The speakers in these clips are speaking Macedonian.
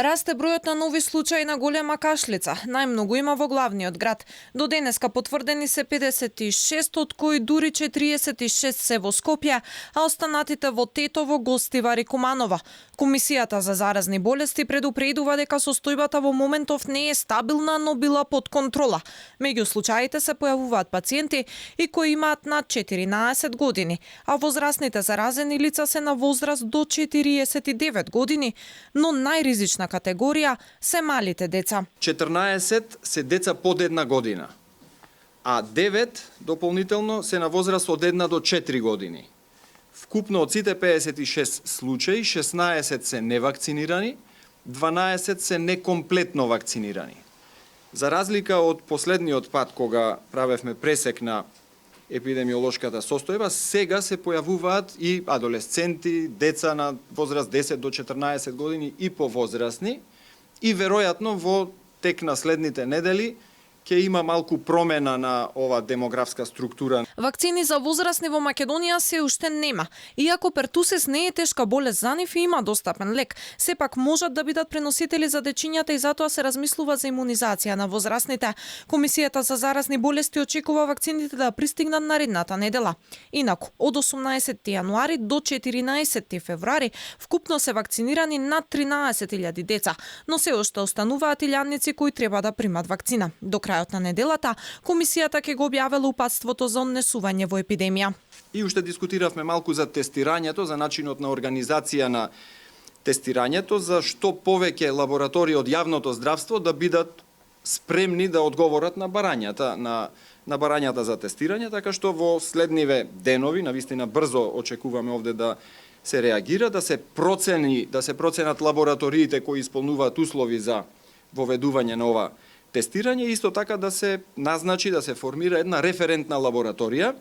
Расте бројот на нови случаи на голема кашлица. Најмногу има во главниот град. До денеска потврдени се 56, од кои дури 46 се во Скопје, а останатите во Тетово, Гостивар и Куманово. Комисијата за заразни болести предупредува дека состојбата во моментов не е стабилна, но била под контрола. Меѓу случаите се појавуваат пациенти и кои имаат над 14 години, а возрастните заразени лица се на возраст до 49 години, но најризична категорија се малите деца. 14 се деца под една година, а 9 дополнително се на возраст од 1 до 4 години. Вкупно од сите 56 случаи, 16 се невакцинирани, 12 се некомплетно вакцинирани. За разлика од последниот пат кога правевме пресек на епидемиолошката состојба, сега се појавуваат и адолесценти, деца на возраст 10 до 14 години и повозрастни, и веројатно во тек на следните недели ќе има малку промена на ова демографска структура. Вакцини за возрастни во Македонија се уште нема. Иако пертусис не е тешка болест за нив и има достапен лек, сепак можат да бидат преносители за дечињата и затоа се размислува за имунизација на возрастните. Комисијата за заразни болести очекува вакцините да пристигнат наредната недела. Инаку, од 18 јануари до 14 февруари вкупно се вакцинирани над 13.000 деца, но се уште остануваат илјадници кои треба да примат вакцина. До крајот на неделата, комисијата ќе го објавела упатството за однесување во епидемија. И уште дискутиравме малку за тестирањето, за начинот на организација на тестирањето, за што повеќе лаборатории од јавното здравство да бидат спремни да одговорат на барањата, на барањата за тестирање, така што во следниве денови, навистина брзо очекуваме овде да се реагира, да се проценат лабораториите кои исполнуваат услови за воведување на ова тестирање, исто така да се назначи, да се формира една референтна лабораторија,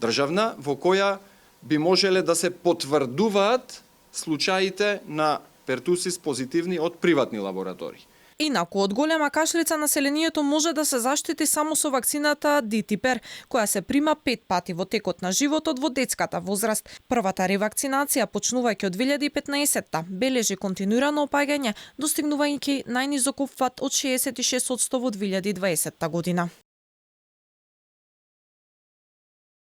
државна, во која би можеле да се потврдуваат случаите на пертусис позитивни од приватни лаборатории. Инаку, од голема кашлица населението може да се заштити само со вакцината Дитипер, која се прима 5 пати во текот на животот во детската возраст. Првата ревакцинација, почнувајќи од 2015-та, бележи континуирано опаѓање, достигнувајќи најнизок опфат од 66% во 2020 година.